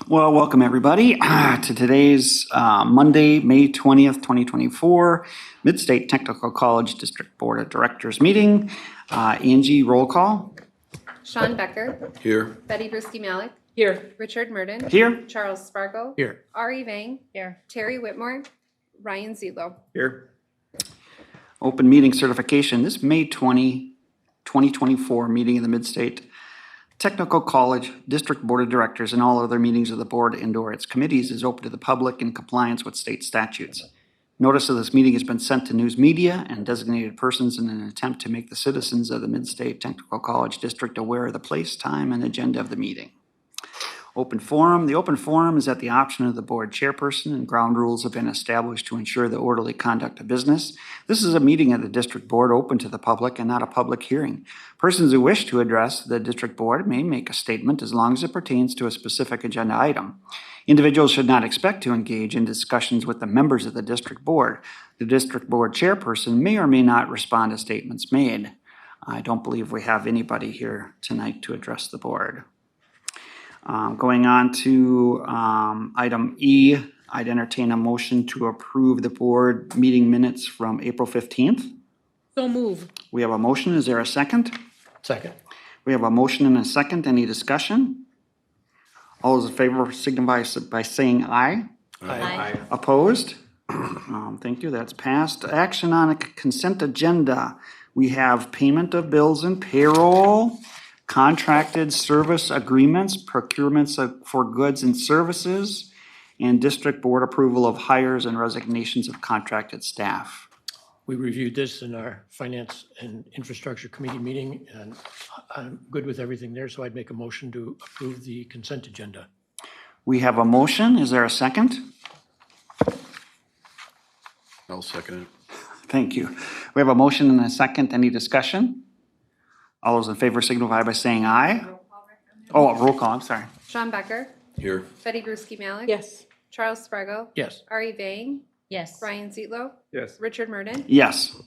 Well, welcome everybody to today's Monday, May 20th, 2024, Midstate Technical College District Board of Directors meeting. Angie, roll call. Sean Becker. Here. Betty Brusky-Malik. Here. Richard Murden. Here. Charles Spargo. Here. Ari Vang. Here. Terry Whitmore. Ryan Zietlow. Here. Open meeting certification. This May 20, 2024 meeting of the Midstate Technical College District Board of Directors and all other meetings of the board and/or its committees is open to the public in compliance with state statutes. Notice of this meeting has been sent to news media and designated persons in an attempt to make the citizens of the Midstate Technical College District aware of the place, time, and agenda of the meeting. Open forum. The open forum is at the option of the board chairperson, and ground rules have been established to ensure the orderly conduct of business. This is a meeting of the district board open to the public and not a public hearing. Persons who wish to address the district board may make a statement as long as it pertains to a specific agenda item. Individuals should not expect to engage in discussions with the members of the district board. The district board chairperson may or may not respond to statements made. I don't believe we have anybody here tonight to address the board. Going on to item E, I'd entertain a motion to approve the board meeting minutes from April 15th. So move. We have a motion. Is there a second? Second. We have a motion and a second. Any discussion? All those in favor signify by saying aye. Aye. Opposed? Thank you. That's passed. Action on a consent agenda. We have payment of bills and payroll, contracted service agreements, procurements for goods and services, and district board approval of hires and resignations of contracted staff. We reviewed this in our Finance and Infrastructure Committee meeting, and I'm good with everything there, so I'd make a motion to approve the consent agenda. We have a motion. Is there a second? I'll second it. Thank you. We have a motion and a second. Any discussion? All those in favor signify by saying aye. Oh, roll call. I'm sorry. Sean Becker. Here. Betty Brusky-Malik. Yes. Charles Spargo. Yes. Ari Vang. Yes. Ryan Zietlow. Yes. Richard Murden. Yes.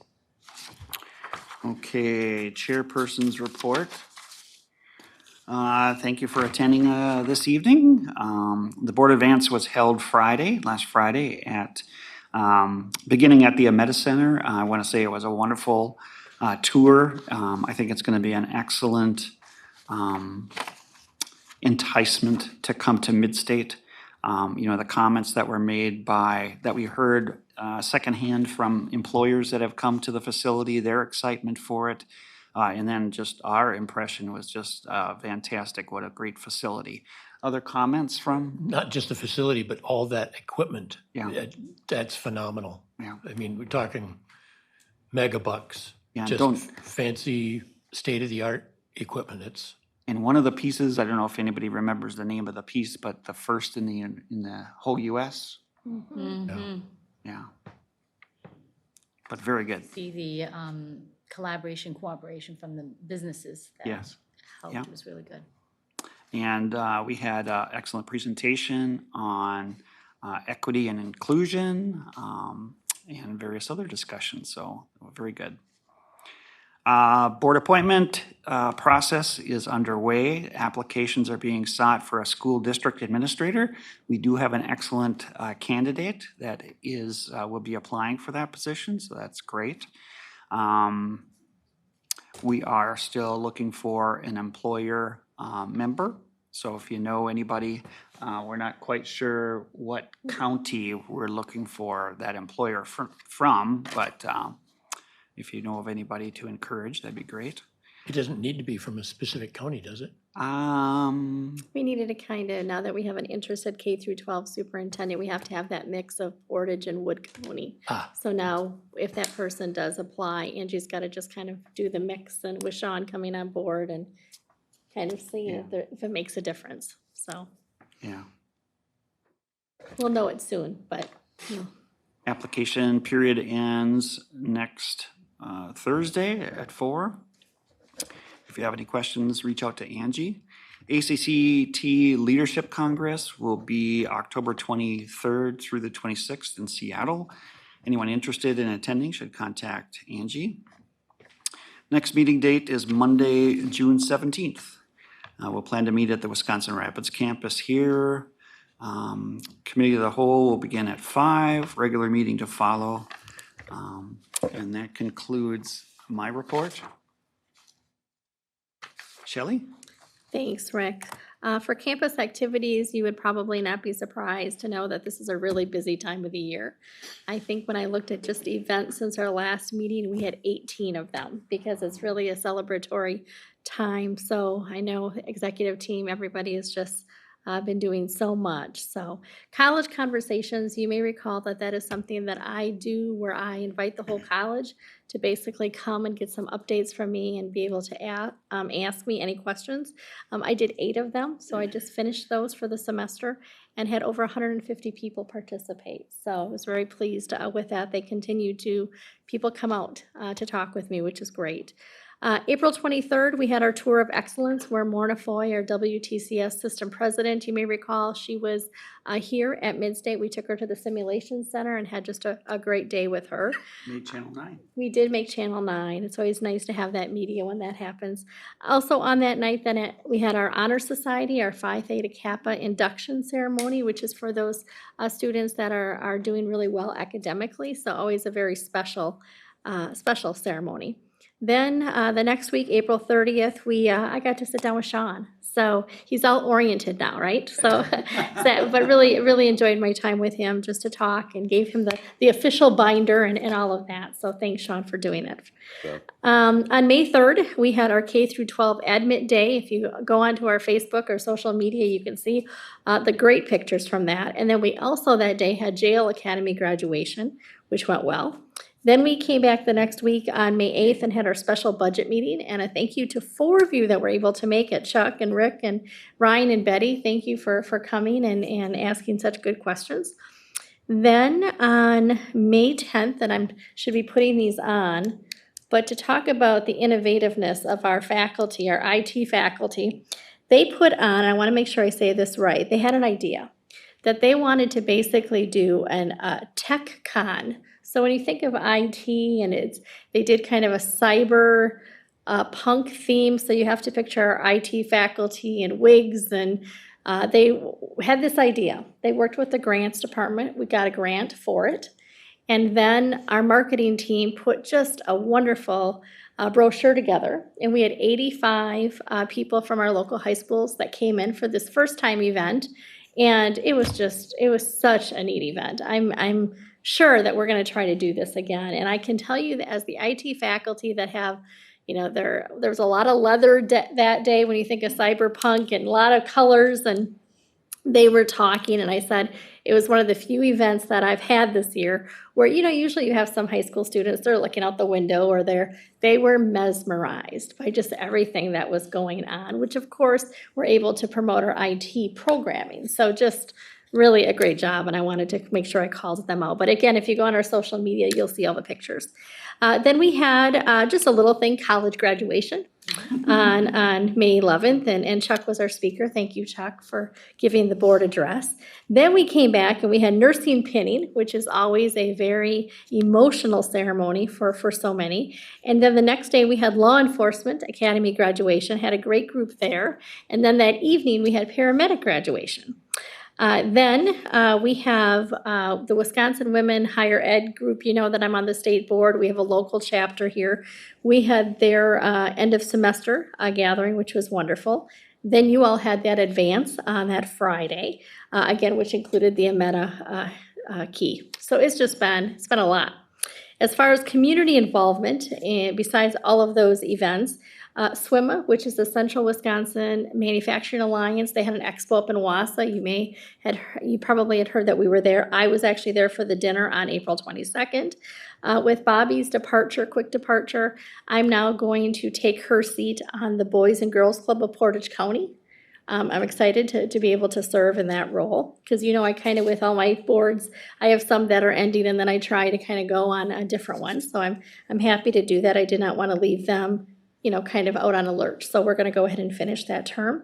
Okay, chairperson's report. Thank you for attending this evening. The Board Advance was held last Friday at beginning at the Ameta Center. I want to say it was a wonderful tour. I think it's going to be an excellent enticement to come to Midstate. The comments that were made that we heard secondhand from employers that have come to the facility, their excitement for it. And then just our impression was just fantastic. What a great facility. Other comments from? Not just the facility, but all that equipment. Yeah. That's phenomenal. Yeah. I mean, we're talking megabucks. Yeah, Just fancy state-of-the-art equipment. It's And one of the pieces, I don't know if anybody remembers the name of the piece, but the first in the whole U.S. Yeah. But very good. See the collaboration, cooperation from the businesses that Yes. helped. Yeah. It was really good. And we had an excellent presentation on equity and inclusion and various other discussions. So very good. Board appointment process is underway. Applications are being sought for a school district administrator. We do have an excellent candidate that will be applying for that position, so that's great. We are still looking for an employer member. So if you know anybody, we're not quite sure what county we're looking for that employer from, but if you know of anybody to encourage, that'd be great. It doesn't need to be from a specific county, does it? We needed to kind of, now that we have an interested K through 12 superintendent, we have to have that mix of Portage and Wood County. So now, if that person does apply, Angie's got to just kind of do the mix and with Sean coming on board and kind of seeing if it makes a difference. So Yeah. we'll know it soon, but Application period ends next Thursday at 4. If you have any questions, reach out to Angie. ACCT Leadership Congress will be October 23rd through the 26th in Seattle. Anyone interested in attending should contact Angie. Next meeting date is Monday, June 17th. We'll plan to meet at the Wisconsin Rapids campus here. Committee of the Whole will begin at 5, regular meeting to follow. And that concludes my report. Shelley? Thanks, Rick. For campus activities, you would probably not be surprised to know that this is a really busy time of the year. I think when I looked at just events since our last meeting, we had 18 of them because it's really a celebratory time. So I know the executive team, everybody has just been doing so much. So college conversations, you may recall that that is something that I do where I invite the whole college to basically come and get some updates from me and be able to ask me any questions. I did 8 of them, so I just finished those for the semester and had over 150 people participate. So I was very pleased with that. They continue to, people come out to talk with me, which is great. April 23rd, we had our Tour of Excellence where Morna Foy, our WTCS system president, you may recall, she was here at Midstate. We took her to the Simulation Center and had just a great day with her. Made Channel 9. We did make Channel 9. It's always nice to have that media when that happens. Also on that night, then we had our Honor Society, our Phi Theta Kappa induction ceremony, which is for those students that are doing really well academically. So always a very special ceremony. Then the next week, April 30th, I got to sit down with Sean. So he's all oriented now, right? So, but really enjoyed my time with him just to talk and gave him the official binder and all of that. So thanks, Sean, for doing that. Yeah. On May 3rd, we had our K through 12 Admit Day. If you go onto our Facebook or social media, you can see the great pictures from that. And then we also that day had Jail Academy graduation, which went well. Then we came back the next week on May 8th and had our special budget meeting. And a thank you to 4 of you that were able to make it, Chuck and Rick and Ryan and Betty. Thank you for coming and asking such good questions. Then on May 10th, and I should be putting these on, but to talk about the innovativeness of our faculty, our IT faculty, they put on, I want to make sure I say this right, they had an idea that they wanted to basically do a tech con. So when you think of IT and they did kind of a cyber punk theme, so you have to picture our IT faculty in wigs, and they had this idea. They worked with the grants department. We got a grant for it. And then our marketing team put just a wonderful brochure together. And we had 85 people from our local high schools that came in for this first time event. And it was such a neat event. I'm sure that we're going to try to do this again. And I can tell you that as the IT faculty that have, there's a lot of leather that day when you think of cyberpunk and a lot of colors, and they were talking, and I said it was one of the few events that I've had this year where, usually you have some high school students, they're looking out the window or they were mesmerized by just everything that was going on, which of course we're able to promote our IT programming. So just really a great job, and I wanted to make sure I called them out. But again, if you go on our social media, you'll see all the pictures. Then we had just a little thing, college graduation on May 11th, and Chuck was our speaker. Thank you, Chuck, for giving the board address. Then we came back and we had nursing pinning, which is always a very emotional ceremony for so many. And then the next day we had law enforcement academy graduation, had a great group there. And then that evening we had paramedic graduation. Then we have the Wisconsin Women Higher Ed group. You know that I'm on the state board. We have a local chapter here. We had their end of semester gathering, which was wonderful. Then you all had that advance on that Friday, again, which included the Ameta key. So it's been a lot. As far as community involvement, besides all of those events, SWIMA, which is the Central Wisconsin Manufacturing Alliance, they had an expo up in Wausau. You probably had heard that we were there. I was actually there for the dinner on April 22nd. With Bobby's quick departure, I'm now going to take her seat on the Boys and Girls Club of Portage County. I'm excited to be able to serve in that role because, I kind of, with all my boards, I have some that are ending and then I try to kind of go on a different one. So I'm happy to do that. I did not want to leave them kind of out on alert. So we're going to go ahead and finish that term.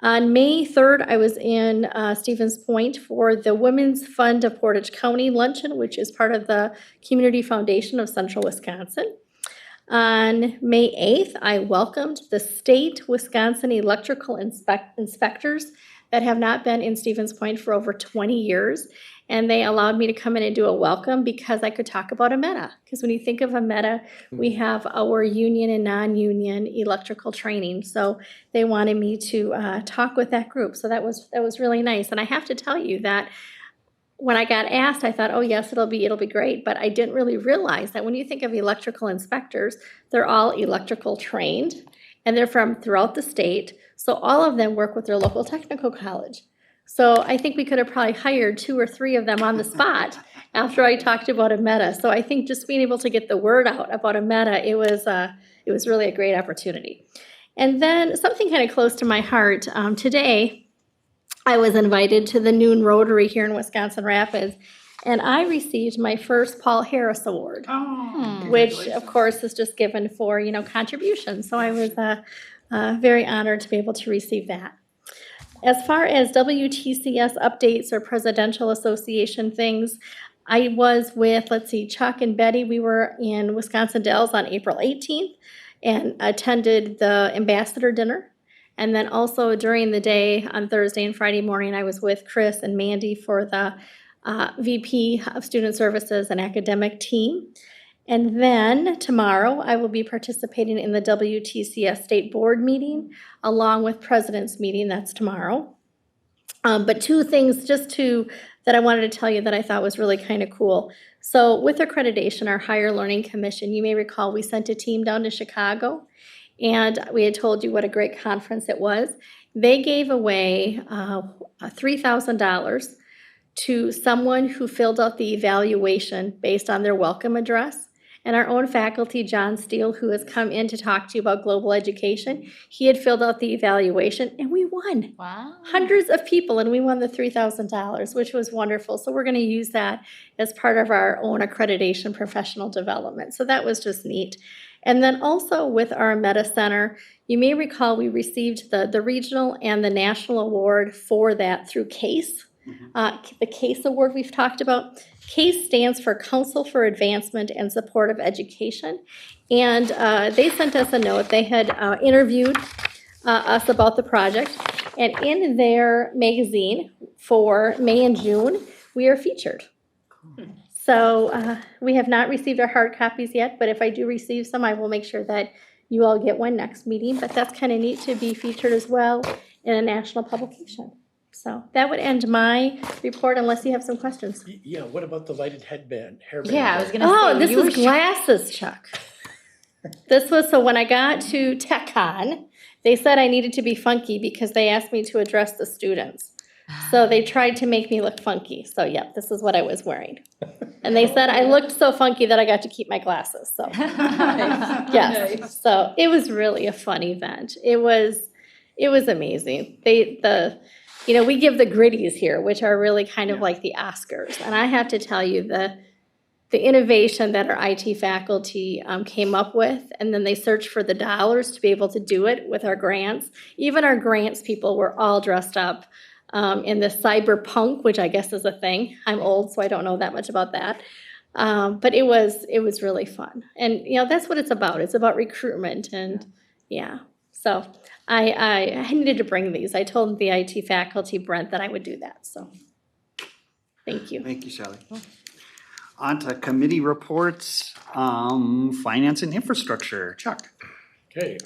On May 3rd, I was in Stevens Point for the Women's Fund of Portage County Luncheon, which is part of the Community Foundation of Central Wisconsin. On May 8th, I welcomed the state Wisconsin electrical inspectors that have not been in Stevens Point for over 20 years. And they allowed me to come in and do a welcome because I could talk about Ameta. Because when you think of Ameta, we have our union and non-union electrical training. So they wanted me to talk with that group. So that was really nice. And I have to tell you that when I got asked, I thought, oh yes, it'll be great. But I didn't really realize that when you think of electrical inspectors, they're all electrical trained and they're from throughout the state. So all of them work with their local technical college. So I think we could have probably hired 2 or 3 of them on the spot after I talked about Ameta. So I think just being able to get the word out about Ameta, it was really a great opportunity. And then something kind of close to my heart, today I was invited to the Noon Rotary here in Wisconsin Rapids, and I received my first Paul Harris Award, which of course is just given for, contributions. So I was very honored to be able to receive that. As far as WTCS updates or Presidential Association things, I was with, Chuck and Betty. We were in Wisconsin Dells on April 18th and attended the ambassador dinner. And then also during the day on Thursday and Friday morning, I was with Chris and Mandy for the VP of Student Services and academic team. And then tomorrow, I will be participating in the WTCS State Board meeting, along with President's meeting, that's tomorrow. But 2 things that I wanted to tell you that I thought was really kind of cool. So with accreditation, our Higher Learning Commission, you may recall we sent a team down to Chicago, and we had told you what a great conference it was. They gave away $3,000 to someone who filled out the evaluation based on their welcome address. And our own faculty, John Steele, who has come in to talk to you about global education, he had filled out the evaluation and we won. Wow. Hundreds of people, and we won the $3,000, which was wonderful. So we're going to use that as part of our own accreditation professional development. So that was just neat. And then also with our Ameta Center, you may recall we received the regional and the national award for that through CASE. The CASE award we've talked about. CASE stands for Council for Advancement and Support of Education. And they sent us a note. They had interviewed us about the project. And in their magazine for May and June, we are featured. So we have not received our hard copies yet, but if I do receive some, I will make sure that you all get one next meeting. But that's kind of neat to be featured as well in a national publication. So that would end my report unless you have some questions. Yeah, what about the lighted hairband? Yeah, I was gonna say. Oh, this you were was glasses, Chuck. This was, so when I got to TechCon, they said I needed to be funky because they asked me to address the students. So they tried to make me look funky. So yeah, this is what I was wearing. And they said I looked so funky that I got to keep my glasses, so. Yes, so it was really a fun event. It was amazing. We give the gritties here, which are really kind of like the Oscars. And I have to tell you, the innovation that our IT faculty came up with, and then they searched for the dollars to be able to do it with our grants. Even our grants people were all dressed up in the cyberpunk, which I guess is a thing. I'm old, so I don't know that much about that. But it was really fun. And, that's what it's about. It's about recruitment and, yeah. So I needed to bring these. I told the IT faculty, Brent, that I would do that, so. Thank you. Thank you, Sally. On to committee reports, finance and infrastructure. Chuck? Okay,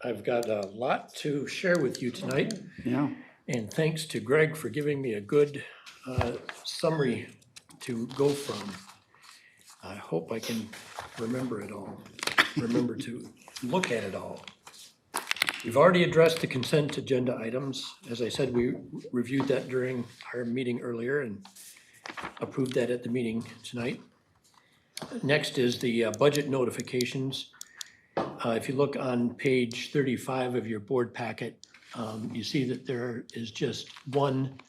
I've got a lot to share with you tonight. Yeah. And thanks to Greg for giving me a good summary to go from. I hope I can remember it all, remember to look at it all. We've already addressed the consent agenda items. As I said, we reviewed that during our meeting earlier and approved that at the meeting tonight. Next is the budget notifications. If you look on page 35 of your board packet, you see that there is just one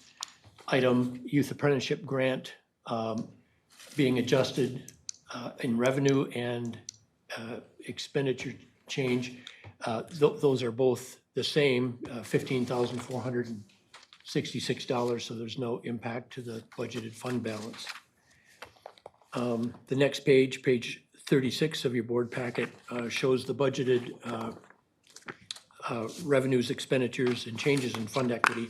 item, youth apprenticeship grant, being adjusted in revenue and expenditure change. Those are both the same, $15,466, so there's no impact to the budgeted fund balance. The next page, page 36 of your board packet, shows the budgeted revenues, expenditures, and changes in fund equity.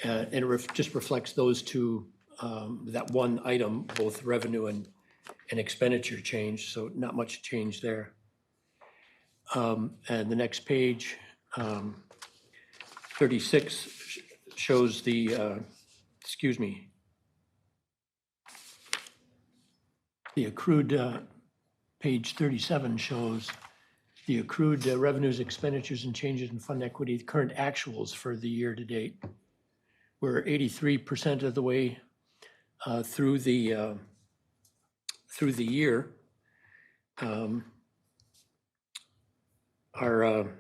And it just reflects those two, that one item, both revenue and expenditure change, so not much change there. And the next page, 36, shows the, the accrued, page 37 shows the accrued revenues, expenditures, and changes in fund equity, the current actuals for the year to date. We're 83% of the way through the year. Our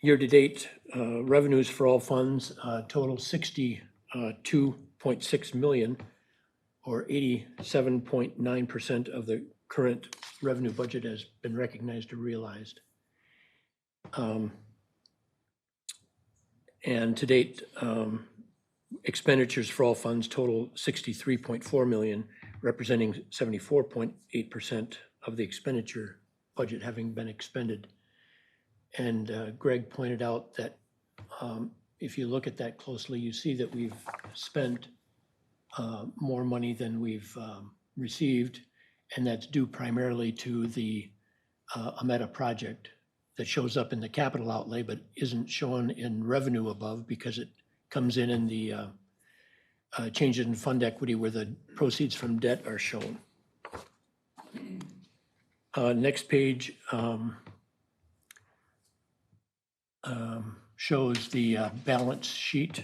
year-to-date revenues for all funds total $62.6 million, or 87.9% of the current revenue budget has been recognized or realized. And to date, expenditures for all funds total $63.4 million, representing 74.8% of the expenditure budget having been expended. And Greg pointed out that if you look at that closely, you see that we've spent more money than we've received, and that's due primarily to the Ameta project that shows up in the capital outlay but isn't shown in revenue above because it comes in the changes in fund equity where the proceeds from debt are shown. Next page shows the balance sheet,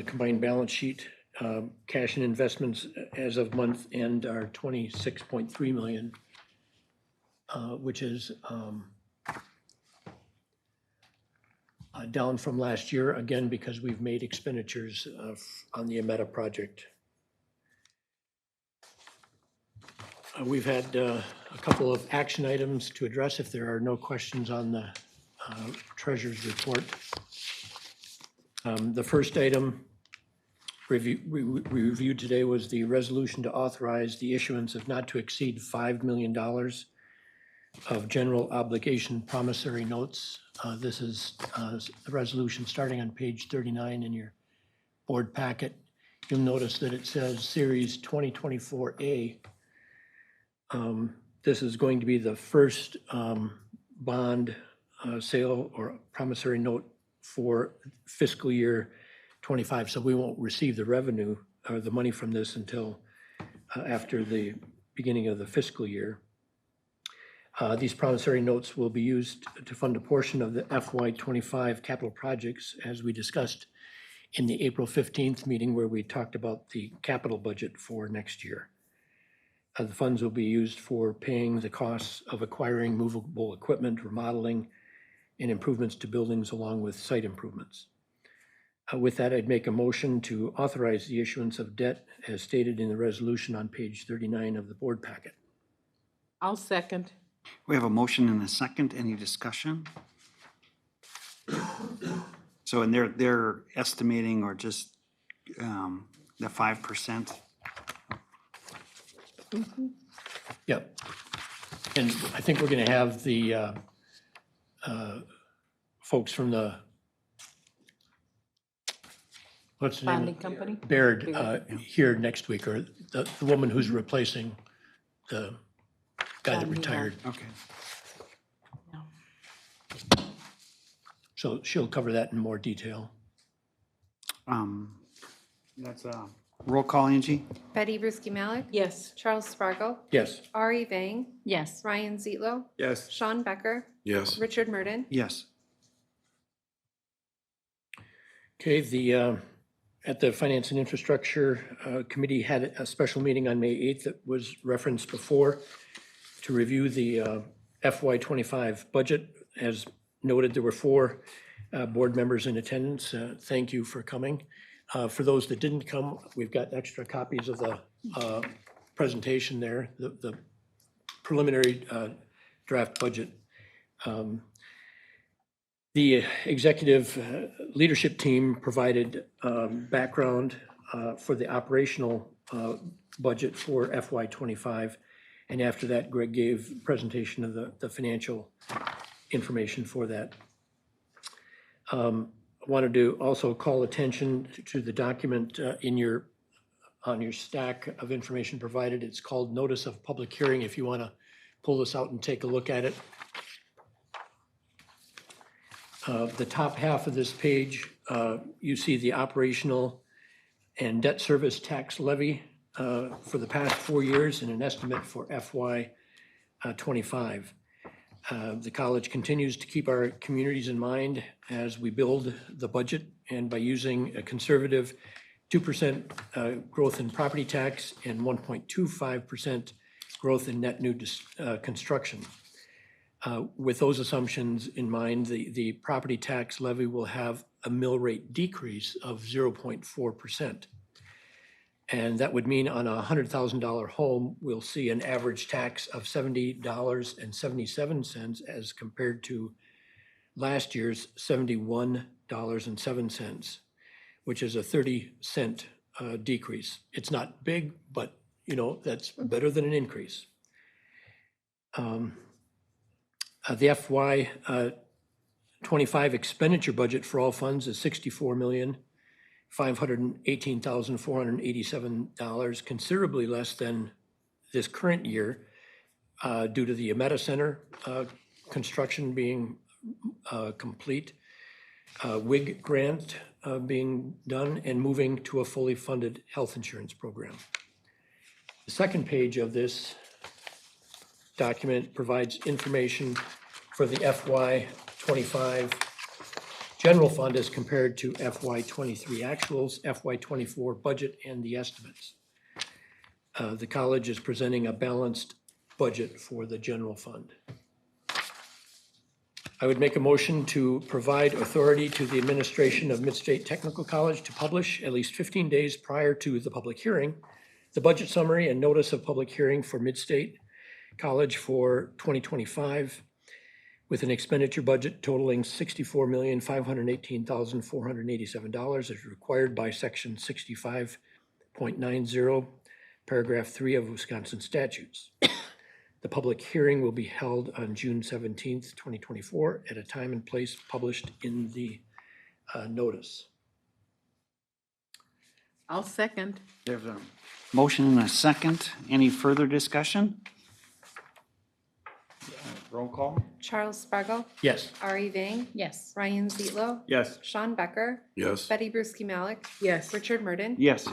combined balance sheet. Cash and investments as of month end are $26.3 million, which is down from last year, again, because we've made expenditures on the Ameta project. We've had a couple of action items to address if there are no questions on the treasurer's report. The first item we reviewed today was the resolution to authorize the issuance of not to exceed $5 million of general obligation promissory notes. This is the resolution starting on page 39 in your board packet. You'll notice that it says Series 2024A. This is going to be the first bond sale or promissory note for fiscal year 25, so we won't receive the revenue or the money from this until after the beginning of the fiscal year. These promissory notes will be used to fund a portion of the FY25 capital projects, as we discussed in the April 15th meeting where we talked about the capital budget for next year. The funds will be used for paying the costs of acquiring movable equipment, remodeling, and improvements to buildings along with site improvements. With that, I'd make a motion to authorize the issuance of debt as stated in the resolution on page 39 of the board packet. I'll second. We have a motion and a second. Any discussion? So, and they're estimating or just the 5%? Yep. And I think we're going to have the folks from the, what's the name? Bonding company? Baird here next week, or the woman who's replacing the guy that retired. Okay. So she'll cover that in more detail. That's roll call, Angie? Betty Brusky Malik. Yes. Charles Spargo. Yes. Ari Vang. Yes. Ryan Zietlow. Yes. Sean Becker. Yes. Richard Murden. Yes. Okay, the at the Finance and Infrastructure Committee had a special meeting on May 8th that was referenced before to review the FY25 budget. As noted, there were 4 board members in attendance. Thank you for coming. For those that didn't come, we've got extra copies of the presentation there, the preliminary draft budget. The executive leadership team provided background for the operational budget for FY25. And after that, Greg gave a presentation of the financial information for that. wanted to also call attention to the document on your stack of information provided. It's called Notice of Public Hearing, if you want to pull this out and take a look at it. The top half of this page, you see the operational and debt service tax levy for the past 4 years and an estimate for FY '25. The college continues to keep our communities in mind as we build the budget, and by using a conservative 2% growth in property tax and 1.25% growth in net new construction. With those assumptions in mind, the property tax levy will have a mill rate decrease of 0.4%. And that would mean on a $100,000 home, we'll see an average tax of $70.77 as compared to last year's $71.07, which is a 30-cent decrease. It's not big, but that's better than an increase. The FY '25 expenditure budget for all funds is $64,518,487, considerably less than this current year due to the Ameta Center construction being complete, WIG grant being done, and moving to a fully funded health insurance program. The second page of this document provides information for the FY '25 general fund as compared to FY '23 actuals, FY '24 budget, and the estimates. The college is presenting a balanced budget for the general fund. I would make a motion to provide authority to the administration of Midstate Technical College to publish at least 15 days prior to the public hearing, the budget summary and notice of public hearing for Midstate College for 2025 with an expenditure budget totaling $64,518,487 as required by section 65.90, paragraph 3 of Wisconsin statutes. The public hearing will be held on June 17th, 2024 at a time and place published in the notice. I'll second. There's a motion and a second. Any further discussion? Roll call? Charles Spargo, Yes. Ari Vang, Yes. Ryan Zietlow, Yes. Sean Becker, Yes. Betty Brusky Malik, Yes. Richard Murden. Yes.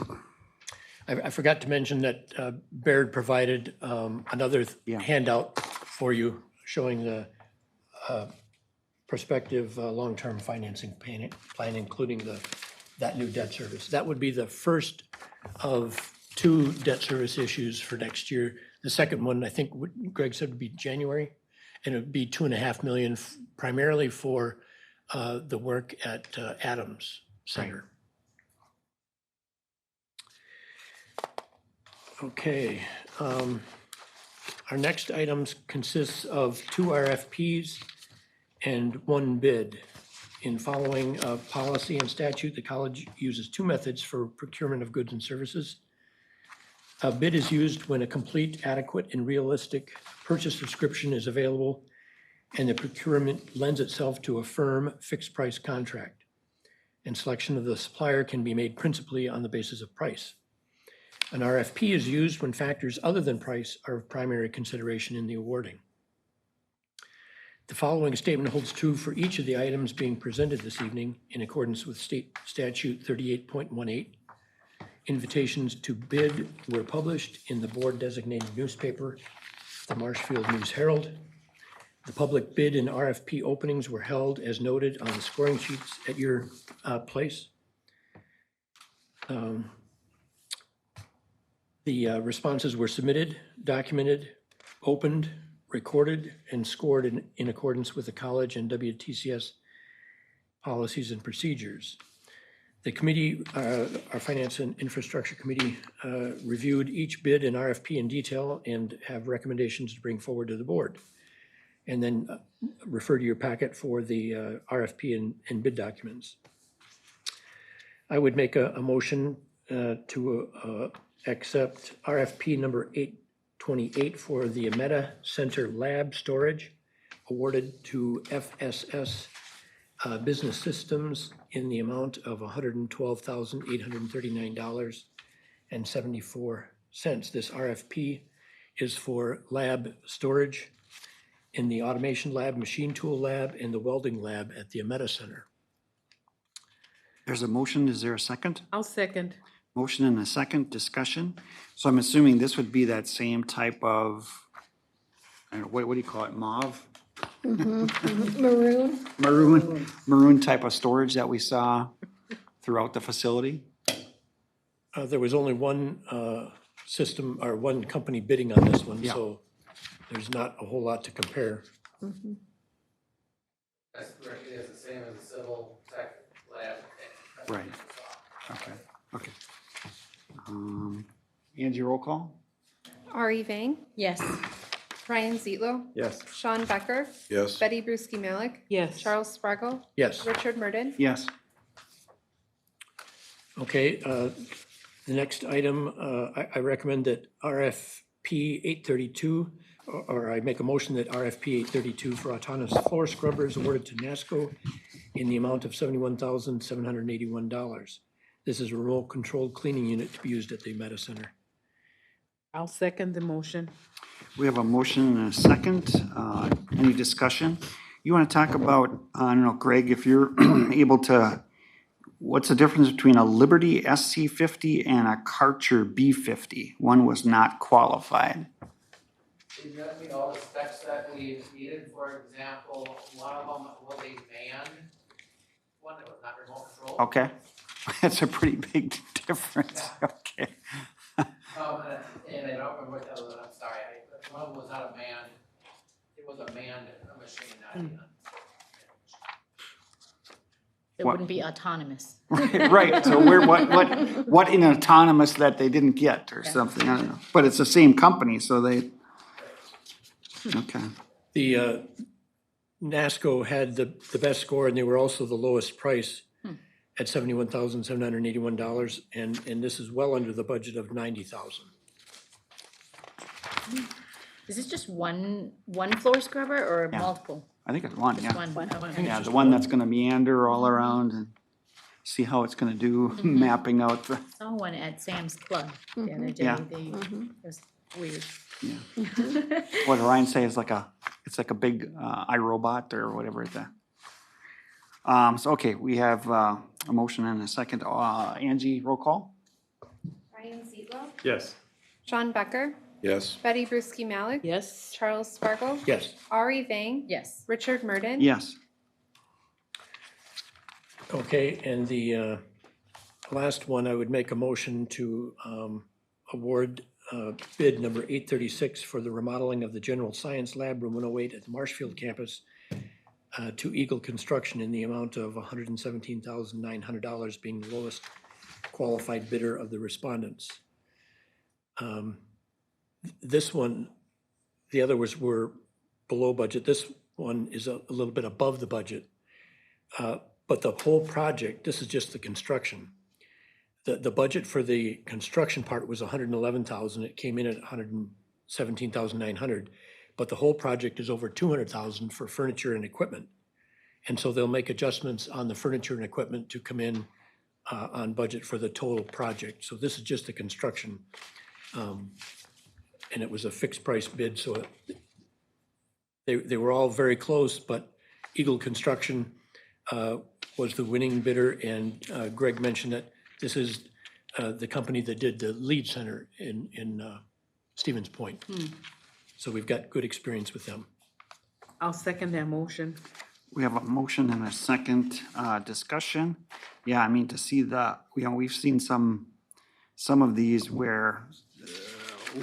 I forgot to mention that Baird provided another Yeah. handout for you showing the prospective long-term financing plan, including that new debt service. That would be the first of 2 debt service issues for next year. The second one, I think what Greg said would be January, and it would be $2.5 million primarily for the work at Adams Center. Okay, our next items consists of 2 RFPs and 1 bid. In following policy and statute, the college uses 2 methods for procurement of goods and services. A bid is used when a complete, adequate, and realistic purchase description is available and the procurement lends itself to a firm fixed-price contract, and selection of the supplier can be made principally on the basis of price. An RFP is used when factors other than price are of primary consideration in the awarding. The following statement holds true for each of the items being presented this evening in accordance with State Statute 38.18. Invitations to bid were published in the board-designated newspaper, the Marshfield News Herald. The public bid and RFP openings were held as noted on the scoring sheets at your place. The responses were submitted, documented, opened, recorded, and scored in accordance with the college and WTCS policies and procedures. The committee, our Finance and Infrastructure Committee, reviewed each bid and RFP in detail and have recommendations to bring forward to the board. And then refer to your packet for the RFP and bid documents. I would make a motion to accept RFP number 828 for the Ameta Center Lab Storage awarded to FSS Business Systems in the amount of $112,839.74. This RFP is for lab storage in the automation lab, machine tool lab, and the welding lab at the Ameta Center. There's a motion. Is there a second? I'll second. Motion and a second, discussion. So I'm assuming this would be that same type of, I don't know, what do you call it, mauve? Maroon? Maroon type of storage that we saw throughout the facility? There was only one system, or one company bidding on this one, Yeah. so there's not a whole lot to compare. That's correct, it is the same as the civil tech lab. Right. Okay, okay. Angie, roll call? Ari Vang, Yes. Ryan Zietlo, Yes. Sean Becker, Yes. Betty Brusky Malik, Yes. Charles Spargo, Yes. Richard Murden. Yes. Okay, the next item, I recommend that RFP 832, or I make a motion that RFP 832 for autonomous floor scrubbers awarded to NASCO in the amount of $71,781. This is a remote-controlled cleaning unit to be used at the Ameta Center. I'll second the motion. We have a motion and a second. Any discussion? You want to talk about, I don't know, Greg, if you're able to, what's the difference between a Liberty SC50 and a Karcher B50? One was not qualified. Did not meet all the specs that we needed, for example, one of them was a manned, one that was not remote control. Okay, that's a pretty big difference. Okay. And I don't remember what the other one, I'm sorry, one of them was not a manned, it was a manned machine, not It What? wouldn't be autonomous. Right, so what in autonomous that they didn't get or something, I don't know. But it's the same company, so they, okay. The NASCO had the best score, and they were also the lowest price at $71,781, and this is well under the budget of $90,000. Is this just one floor scrubber or Yeah. multiple? I think it's one, yeah. One. Okay. Yeah, the one that's gonna meander all around and see how it's gonna do, mapping out the, Saw one at Sam's Club the other day. Yeah. It was weird. what did Ryan say, is like it's like a big iRobot or whatever the. So, okay, we have a motion and a second. Angie, roll call? Ryan Zietlo, Yes. Sean Becker, Yes. Betty Brusky Malik, Yes. Charles Spargo, Yes. Ari Vang, Yes. Richard Murden. Yes. Okay, and the last one, I would make a motion to award bid number 836 for the remodeling of the General Science Lab, Room 108 at the Marshfield campus to Eagle Construction in the amount of $117,900, being the lowest qualified bidder of the respondents. This one, the others were below budget. This one is a little bit above the budget. But the whole project, this is just the construction. The budget for the construction part was $111,000. It came in at $117,900. But the whole project is over $200,000 for furniture and equipment. And so they'll make adjustments on the furniture and equipment to come in on budget for the total project. So this is just the construction. And it was a fixed price bid, so they were all very close, but Eagle Construction was the winning bidder, and Greg mentioned that this is the company that did the lead center in Stevens Point. So we've got good experience with them. I'll second that motion. We have a motion and a second discussion. Yeah, I mean, to see we've seen some of these where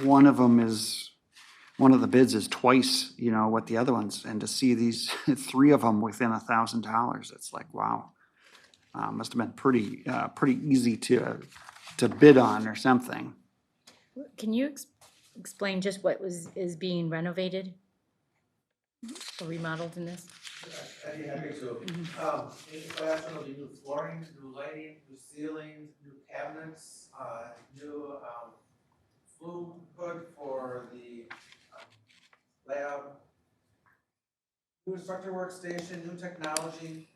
one of the bids is twice, what the other ones, and to see these, three of them within $1,000, it's like, wow. Must have been pretty easy to bid on or something. Can you explain just what is being renovated or remodeled in this? I'd be happy to. In the classroom, there'll be new flooring, new lighting, new ceilings, new cabinets, new flue hood for the lab, new instructor workstation, new technology,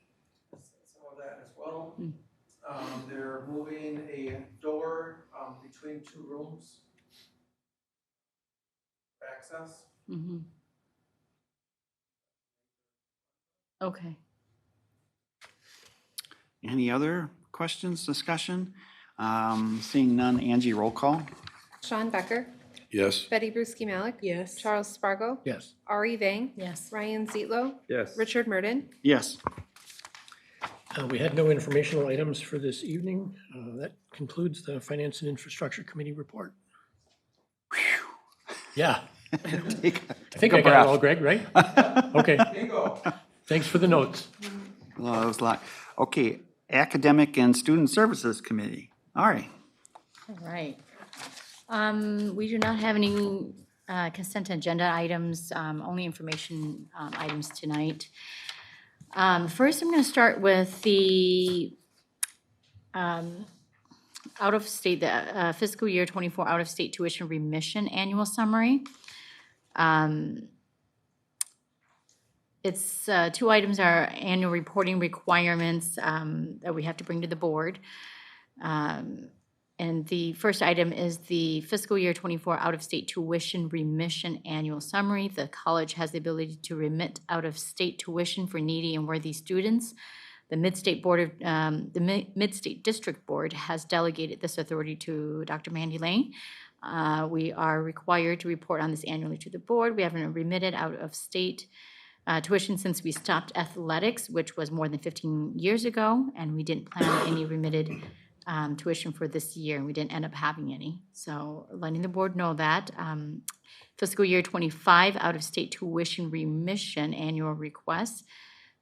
that as well. They're moving a door, between two rooms for access. Mhm. Okay. Any other questions, discussion? Seeing none, Angie, roll call. Sean Becker, Yes. Betty Bruschi Malik, Yes. Charles Spargo, Yes. Ari Vang, Yes. Ryan Zietlo, Yes. Richard Murden. Yes. We had no informational items for this evening. That concludes the Finance and Infrastructure Committee report. Yeah, Take I think a I got breath. it all, Greg, right? Okay, Bingo. thanks for the notes. Oh, that was a lot. Okay, Academic and Student Services Committee. All right. All right. We do not have any consent agenda items, only information items tonight. First, I'm going to start with the out-of-state, the fiscal year '24 out-of-state tuition remission annual summary. It's, two items are annual reporting requirements that we have to bring to the board. And the first item is the fiscal year '24 out-of-state tuition remission annual summary. The college has the ability to remit out-of-state tuition for needy and worthy students. The Mid-State Board of, the Mid-State District Board has delegated this authority to Dr. Mandy Lane. We are required to report on this annually to the board. We haven't remitted out-of-state tuition since we stopped athletics, which was more than 15 years ago, and we didn't plan on any remitted tuition for this year, and we didn't end up having any. So letting the board know that. Fiscal year '25 out-of-state tuition remission annual requests.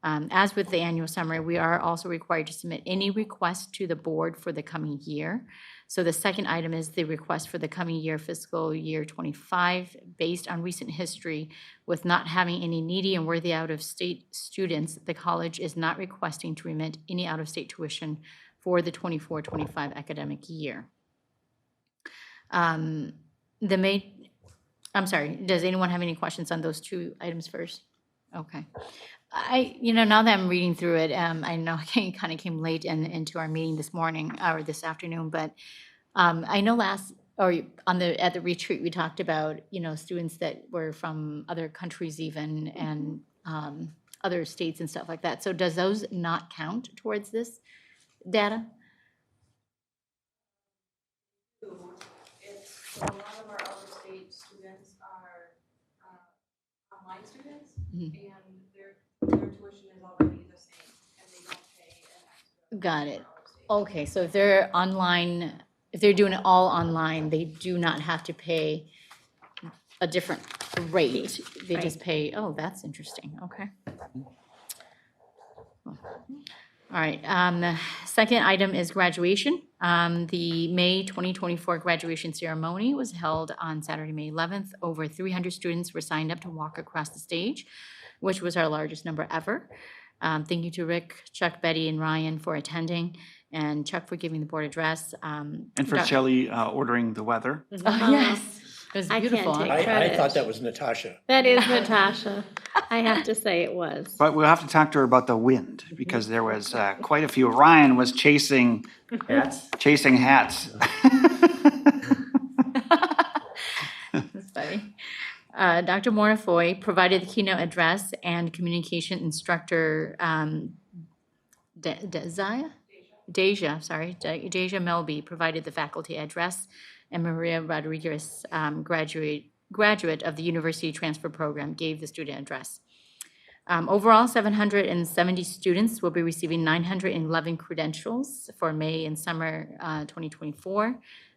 As with the annual summary, we are also required to submit any request to the board for the coming year. So the second item is the request for the coming year, fiscal year '25, based on recent history with not having any needy and worthy out-of-state students. The college is not requesting to remit any out-of-state tuition for the '24-25 academic year. I'm sorry, does anyone have any questions on those two items first? Okay. Now that I'm reading through it, I know I kind of came late into our meeting this morning or this afternoon, but I know at the retreat, we talked about, students that were from other countries even and other states and stuff like that. So does those not count towards this data? So a lot of our out-of-state students are online students, and their tuition is already the same, and they don't pay an extra. Got it. for out-of-state. Okay, so if they're online, if they're doing it all online, they do not have to pay a different rate. They just pay, oh, that's interesting, okay. All right, the second item is graduation. The May 2024 graduation ceremony was held on Saturday, May 11th. Over 300 students were signed up to walk across the stage, which was our largest number ever. Thank you to Rick, Chuck, Betty, and Ryan for attending, and Chuck for giving the board address. And for Shelley ordering the weather. Oh, yes, it was I can't beautiful. take huh? I Credit. thought that was Natasha. That is Natasha. I have to say it was. But we'll have to talk to her about the wind, because there was quite a few. Ryan was chasing hats. That's funny. Dr. Morafoy provided the keynote address, and communication instructor Deja Melby provided the faculty address, and Maria Rodriguez, graduate of the University Transfer Program, gave the student address. Overall, 770 students will be receiving 911 credentials for May and summer 2024.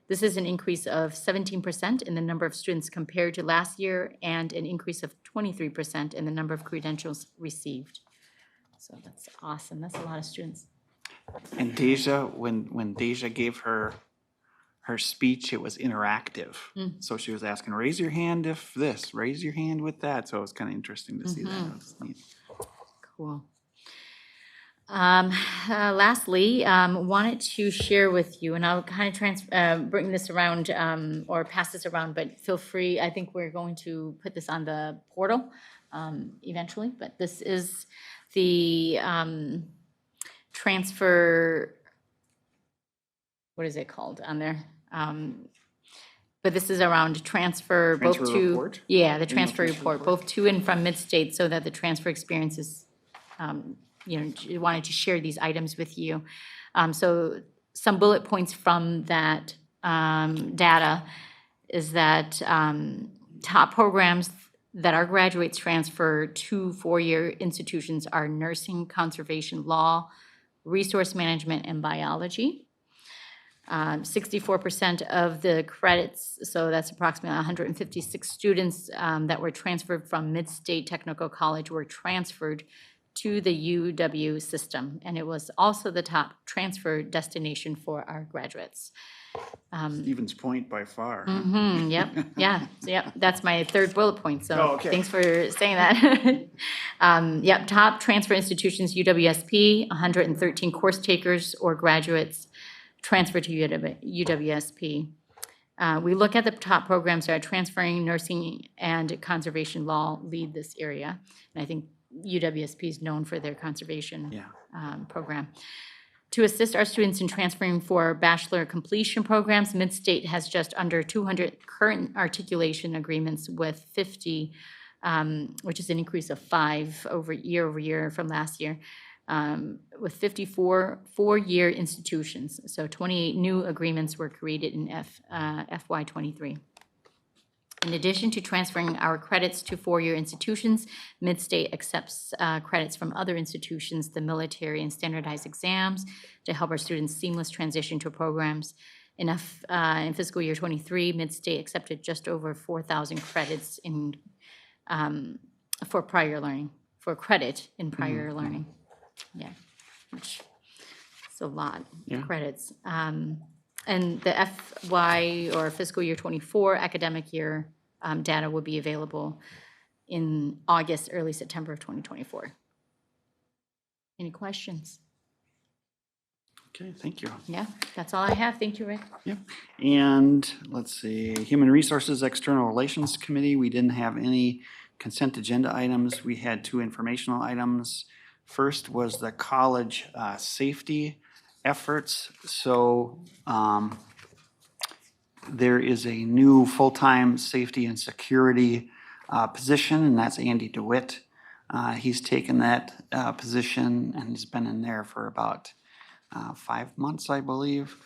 This is an increase of 17% in the number of students compared to last year, and an increase of 23% in the number of credentials received. So that's awesome. That's a lot of students. And Deja, when Deja gave her speech, it was interactive. So she was asking, raise your hand if this, raise your hand with that. So it was kind of interesting to see that. It was neat. Cool. Lastly, wanted to share with you, and I'll kind of bring this around or pass this around, but feel free. I think we're going to put this on the portal eventually, but this is the transfer, what is it called on there? But this is around transfer both Transfer to. report? Yeah, the transfer transfer report, report? both to and from Midstate, so that the transfer experience is, wanted to share these items with you. So some bullet points from that data is that top programs that our graduates transfer to four-year institutions are nursing, conservation law, resource management, and biology. 64% of the credits, so that's approximately 156 students that were transferred from Midstate Technical College were transferred to the UW system. And it was also the top transfer destination for our graduates. Stevens Point by far. huh? Yep, that's my third bullet point, Oh, so okay. thanks for saying that. Yep, top transfer institutions, UWSP, 113 course takers or graduates transferred to UWSP. We look at the top programs that are transferring. Nursing and conservation law lead this area, and I think UWSP is known for their conservation program. To assist our students in transferring for bachelor completion programs, Midstate has just under 200 current articulation agreements with 50, which is an increase of 5 over year from last year, with 54 four-year institutions. So 28 new agreements were created in FY23. In addition to transferring our credits to four-year institutions, Midstate accepts credits from other institutions, the military and standardized exams, to help our students seamless transition to programs. In fiscal year 23, Midstate accepted just over 4,000 credits for prior learning, for credit in prior learning. Yeah, which is a lot of credits. And the FY or fiscal year 24 academic year data will be available in August, early September of 2024. Any questions? Okay, thank you. Yeah, that's all I have. Thank you, Rick. Yep. And let's see, Human Resources External Relations Committee, we didn't have any consent agenda items. We had 2 informational items. First was the college safety efforts. So there is a new full-time safety and security position, and that's Andy DeWitt. He's taken that position and he's been in there for about 5 months, I believe.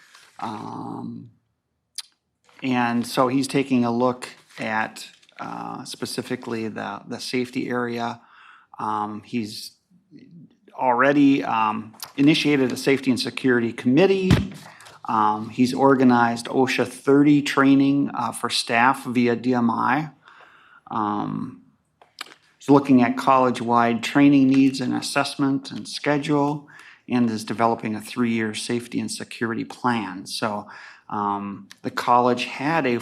And so he's taking a look at specifically the safety area. He's already initiated a safety and security committee. He's organized OSHA 30 training for staff via DMI. He's looking at college-wide training needs and assessment and schedule, and is developing a 3-year safety and security plan. So the college had a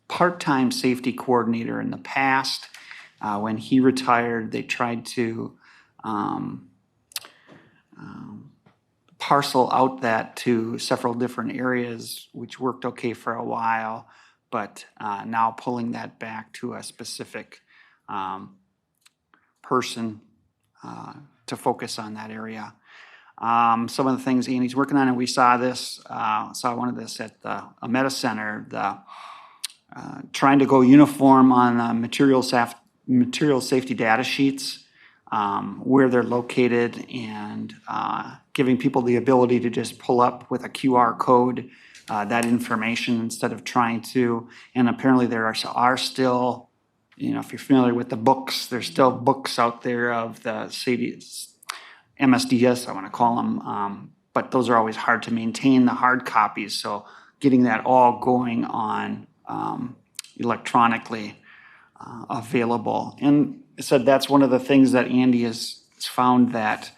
part-time safety coordinator in the past. When he retired, they tried to parcel out that to several different areas, which worked okay for a while, but now pulling that back to a specific person to focus on that area. Some of the things Andy's working on, and we saw one of this at the Meta Center, trying to go uniform on material safety data sheets, where they're located, and giving people the ability to just pull up with a QR code that information instead of trying to, and apparently there are still, if you're familiar with the books, there's still books out there of the MSDS, I want to call them, but those are always hard to maintain, the hard copies, so getting that all going on electronically available. And I said that's one of the things that Andy has found, that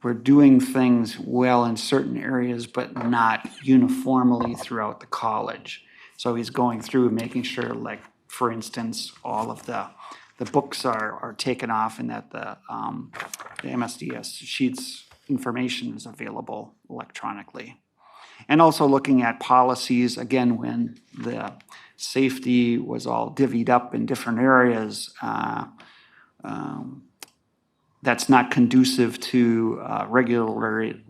we're doing things well in certain areas, but not uniformly throughout the college. So he's going through making sure, like, for instance, all of the books are taken off, and that the MSDS sheets information is available electronically. And also looking at policies, again, when the safety was all divvied up in different areas, that's not conducive to regularly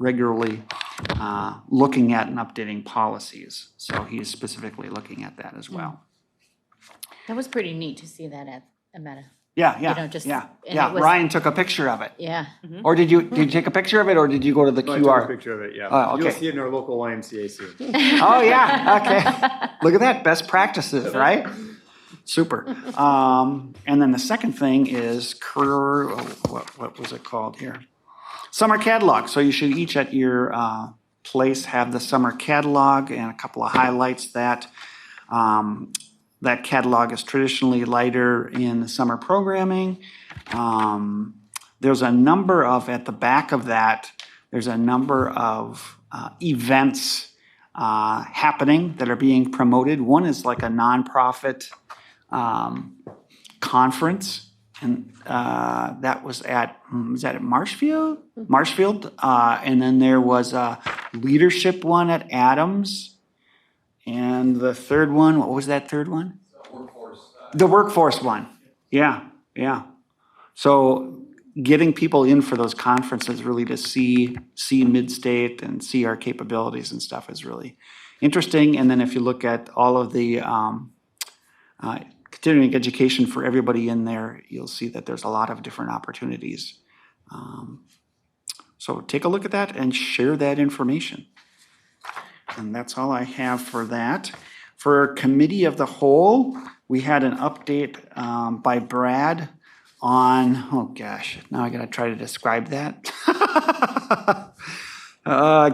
looking at and updating policies. So he's specifically looking at that as well. That was pretty neat to see that at Meta. Yeah, You know, yeah, just- yeah, and yeah. it was- Ryan took a picture of it. Yeah. Or did you take a picture of it, or did you go to the No, I took a QR? picture of it, yeah. Oh, You'll okay. see it in our local YMCA soon. Oh, yeah, okay. Look at that, best practices, right? Super. And then the second thing is career, what was it called here? Summer catalog. So you should each at your place have the summer catalog and a couple of highlights that that catalog is traditionally lighter in the summer programming. There's a number of, at the back of that, there's a number of events happening that are being promoted. One is like a nonprofit conference, and that was at Marshfield? Marshfield, and then there was a leadership one at Adams. And the third one, what was that third one? The workforce one. Yeah, yeah. So getting people in for those conferences really to see Midstate and see our capabilities and stuff is really interesting. And then if you look at all of the continuing education for everybody in there, you'll see that there's a lot of different opportunities. So take a look at that and share that information. And that's all I have for that. For Committee of the Whole, we had an update by Brad on, oh gosh, now I gotta try to describe that.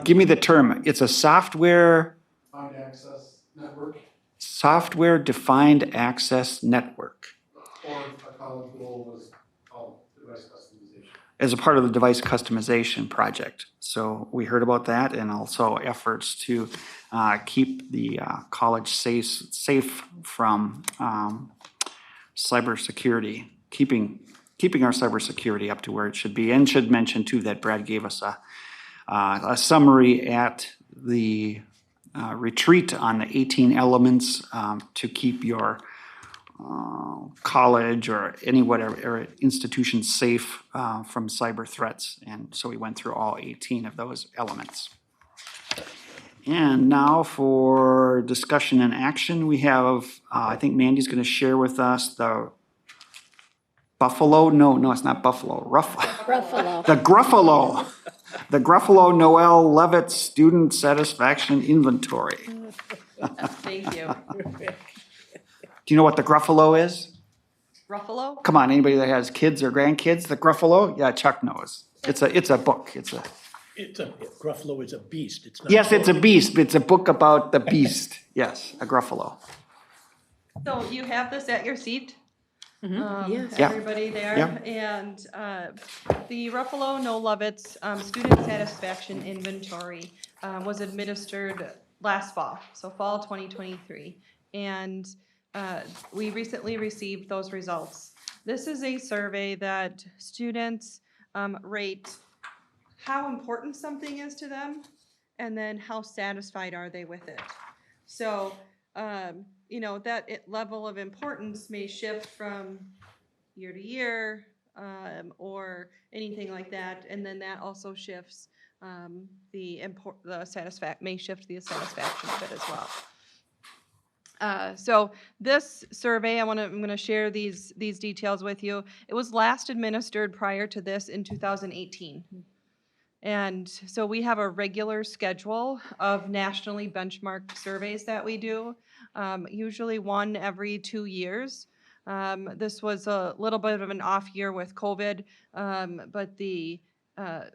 Give me the term. It's a software. Defined access network, Software-defined access network or a college goal was called device customization. as a part of the device customization project. So we heard about that, and also efforts to keep the college safe from cybersecurity, keeping our cybersecurity up to where it should be. And should mention too that Brad gave us a summary at the retreat on the 18 elements to keep your college or any whatever institution safe from cyber threats. And so we went through all 18 of those elements. And now for discussion and action, we have, I think Mandy's going to share with us the Buffalo, no, it's not Buffalo, Ruffalo. the Gruffalo Noel Levitt Student Satisfaction Inventory. Thank you. Do you know what the Gruffalo is? Ruffalo? Come on, anybody that has kids or grandkids, the Gruffalo? Yeah, Chuck knows. It's a book. Gruffalo is a beast. It's not. Yes, it's a beast. It's a book about the beast. Yes, a Gruffalo. So you have this at your seat? Yes. Yeah. Everybody there? Yeah. And the Ruffalo No Lovitz Student Satisfaction Inventory was administered last fall, so fall 2023. And we recently received those results. This is a survey that students rate how important something is to them, and then how satisfied are they with it. So, that level of importance may shift from year to year, or anything like that, and then that also shifts may shift the satisfaction of it as well. So this survey, I'm gonna share these details with you. It was last administered prior to this in 2018. And so we have a regular schedule of nationally benchmarked surveys that we do, usually one every 2 years. This was a little bit of an off year with COVID, but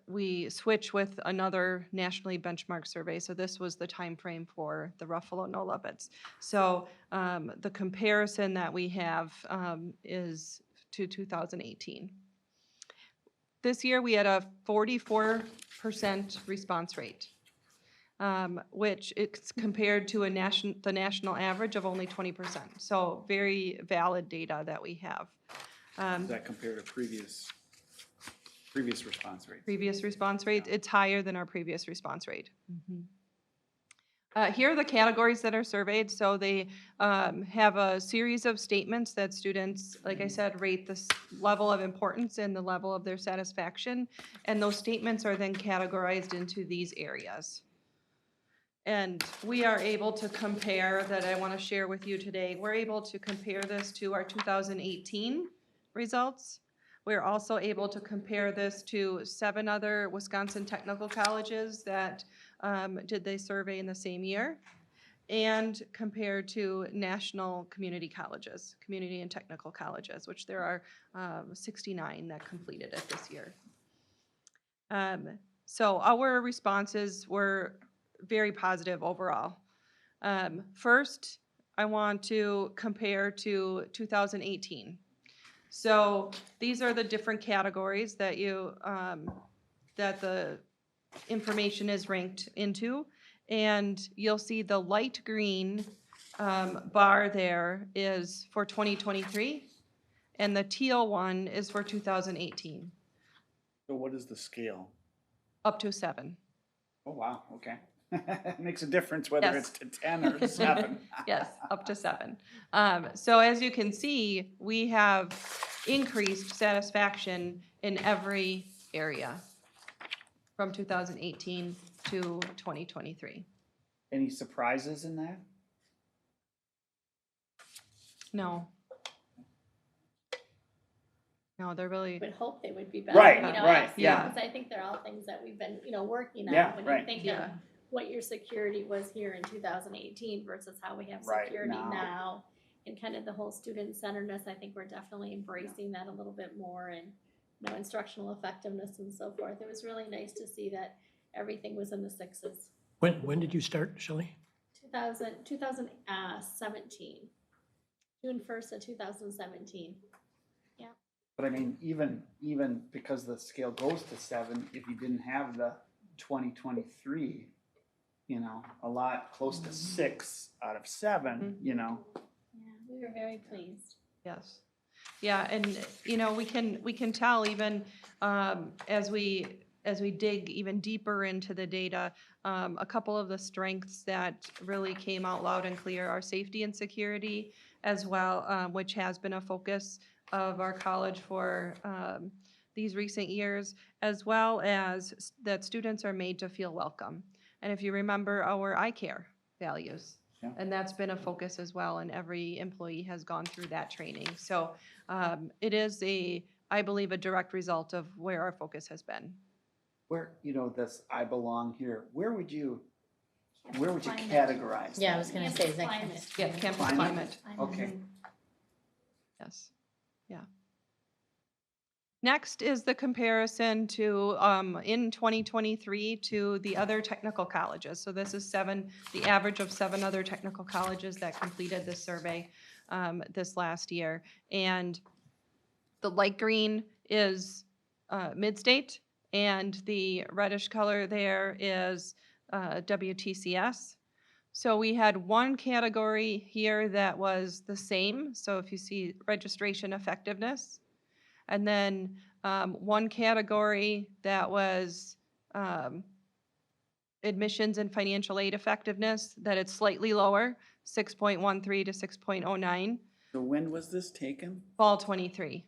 we switch with another nationally benchmarked survey. So this was the time frame for the Ruffalo No Lovitz. So the comparison that we have is to 2018. This year we had a 44% response rate, which it's compared to the national average of only 20%. So very valid data that we have. Does that compare to previous response rates? Previous response rate, it's higher than our previous response rate. Here are the categories that are surveyed. So they have a series of statements that students, like I said, rate the level of importance and the level of their satisfaction. And those statements are then categorized into these areas. And we are able to compare, that I want to share with you today, we're able to compare this to our 2018 results. We're also able to compare this to 7 other Wisconsin technical colleges that did the survey in the same year, and compared to national community colleges, community and technical colleges, which there are 69 that completed it this year. So our responses were very positive overall. First, I want to compare to 2018. So these are the different categories that you, that the information is ranked into. And you'll see the light green bar there is for 2023, and the teal one is for 2018, So what is the scale? up to 7. Oh, wow, okay. Makes a difference whether Yes. it's to 10 or 7. Yes, up to 7. So as you can see, we have increased satisfaction in every area from 2018 to 2023. Any surprises in that? No. No, they're really, Would hope they would be better. Right, you know, right, absolutely, yeah. because I think they're all things that we've been, working on. Yeah, When right. you think Yeah. of what your security was here in 2018 versus how we have Right security now. now, and kind of the whole student-centeredness, I think we're definitely embracing that a little bit more, and, instructional effectiveness and so forth. It was really nice to see that everything was in the 6s. When did you start, Shelley? 2017. June 1st of 2017. But I mean, even because the scale goes to 7, if you didn't have the 2023, a lot close to 6 out of 7, Yeah, we were very pleased. yes. Yeah, and, we can tell even as we dig even deeper into the data, a couple of the strengths that really came out loud and clear are safety and security as well, which has been a focus of our college for these recent years, as well as that students are made to feel welcome. And if you remember our iCare values, Yeah. and that's been a focus as well, and every employee has gone through that training. So it is I believe, a direct result of where our focus has been. Where, this I belong here, where would you Climate. categorize Yeah, I that? was gonna say, is that Climate. Yeah, campus Climate. climate, Okay. yes, yeah. Next is the comparison to, in 2023 to the other technical colleges. So this is the average of 7 other technical colleges that completed this survey this last year. And the light green is Midstate, and the reddish color there is WTCS. So we had one category here that was the same. So if you see registration effectiveness, and then one category that was admissions and financial aid effectiveness, that it's slightly lower, 6.13 to 6.09, So when was this taken? fall 23.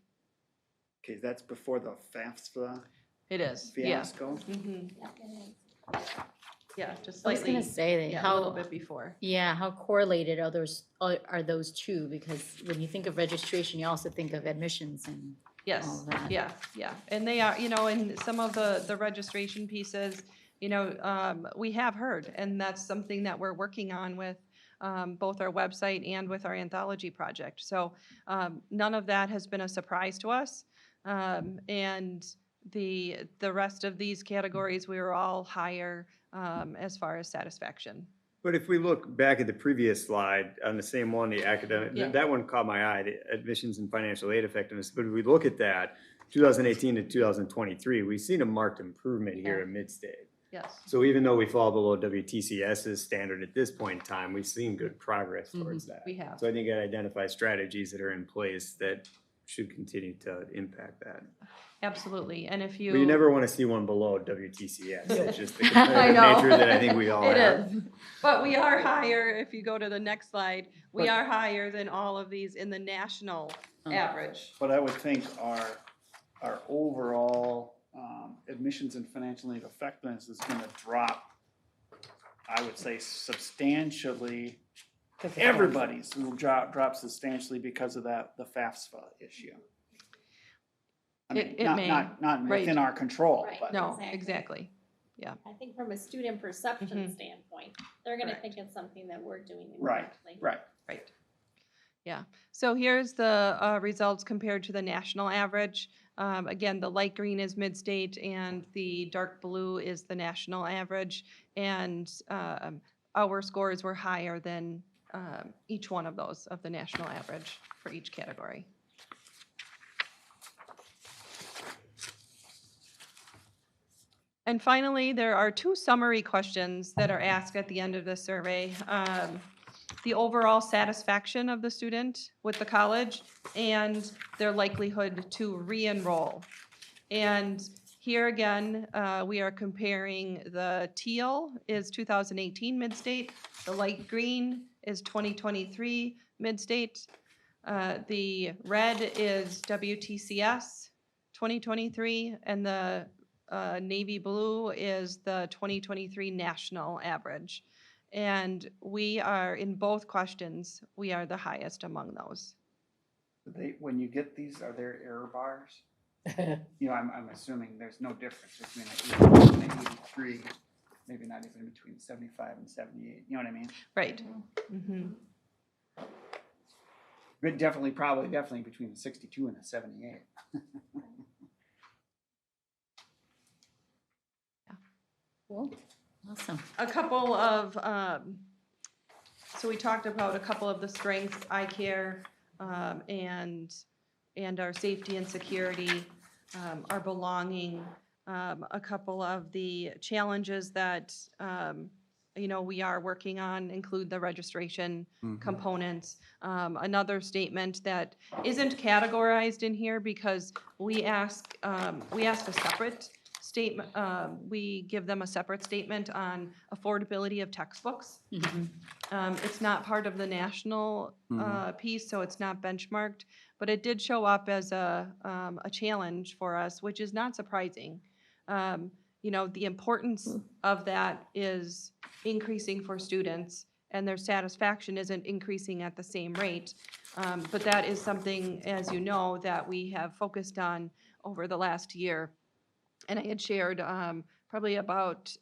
Okay, that's before the FAFSA It is, yeah. fiasco? Mhm. Yeah, it is. Yeah, just I was slightly, gonna say that yeah, a little how, bit before. yeah, how correlated are those two? Because when you think of registration, you also think of admissions and all Yes, that. yeah. And they are, in some of the registration pieces, we have heard, and that's something that we're working on with both our website and with our anthology project. So none of that has been a surprise to us. And the rest of these categories, we were all higher as far as satisfaction. But if we look back at the previous slide on the same one, the academic, Yeah. that one caught my eye, the admissions and financial aid effectiveness. But if we look at that, 2018 to 2023, we've seen a marked improvement here at Midstate. Yes, So even though we fall below WTCS's standard at this point in time, we've seen good progress towards that. we have. So I think it identifies strategies that are in place that should continue to impact that. Absolutely, and if But you never want to see one below WTCS. It's just the competitive know. nature that I think we all It have. is, but we are higher, if you go to the next slide, we are higher than all of these in the national average. But I would think our overall admissions and financial aid effectiveness is gonna drop, I would say substantially. Everybody's will drop substantially because of the FAFSA issue. I mean, It may, not right. within our control, Right. but. No, Exactly. exactly. I think from a student perception Mhm. standpoint, they're gonna Correct. think it's something that we're doing Right, incorrectly. right. Right. Yeah, so here's the results compared to the national average. Again, the light green is mid-state and the dark blue is the national average. And our scores were higher than each one of those of the national average for each category. And finally, there are two summary questions that are asked at the end of the survey. The overall satisfaction of the student with the college and their likelihood to re-enroll. And here again, we are comparing the teal is 2018 mid-state, the light green is 2023 mid-state, the red is WTCS 2023, and the navy blue is the 2023 national average. And we are, in both questions, we are the highest among those. When you get these, are there error bars? You know, I'm assuming there's no difference between an 83, maybe not even between 75 and 78, you know what I mean? Right. Mhm. But definitely between a 62 and a 78. Cool. Awesome. A couple of, so we talked about a couple of the strengths, eye care, and our safety and security, our belonging, a couple of the challenges that, we are working on include the registration components. Another statement that isn't categorized in here because we ask a separate statement, we give them a separate statement on affordability of textbooks. It's not part of the national piece, so it's not benchmarked, but it did show up as a challenge for us, which is not surprising. The importance of that is increasing for students, and their satisfaction isn't increasing at the same rate. But that is something, as you know, that we have focused on over the last year. And I had shared probably about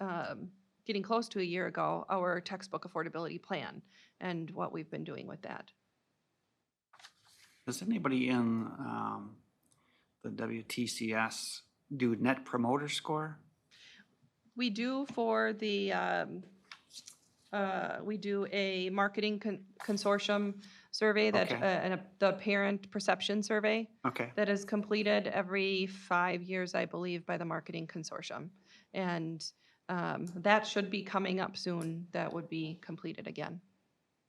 getting close to a year ago, our textbook affordability plan and what we've been doing with that. Does anybody in the WTCS do Net Promoter Score? We do for the, we do a marketing consortium survey that, Okay. and the parent perception survey Okay. that is completed every 5 years, I believe, by the marketing consortium. And that should be coming up soon. That would be completed again.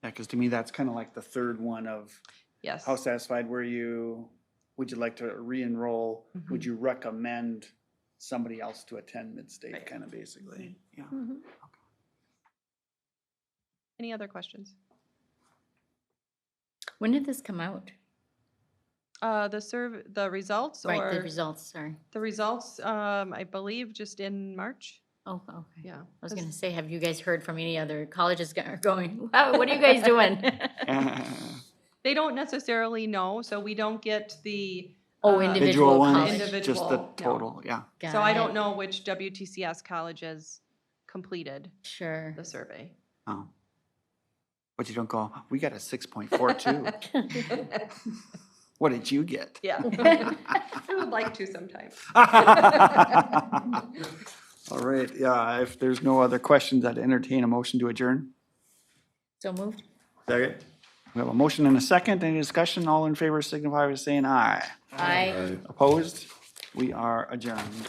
Yeah, because to me, that's kind of like the third one of Yes. how satisfied were you? Would you like to re-enroll? Would you recommend somebody else to attend Midstate, Right. kind of basically? Yeah. Any other questions? When did this come out? The results or? Right, the results, sorry. The results, I believe, just in March. Oh, okay. Yeah. I was gonna say, have you guys heard from any other colleges going, wow, what are you guys doing? They don't necessarily know, so we don't get the. Oh, individual ones, college. just the Individual, no. total, yeah. So I Got don't it. know which WTCS colleges completed Sure. the survey. Oh. But you don't go, we got a 6.42. What did you get? Yeah. I would like to sometime. All right, yeah, if there's no other questions, I'd entertain a motion to adjourn. So moved? Second? We have a motion and a second. Any discussion? All in favor signify by saying aye. Aye. Opposed? We are adjourned.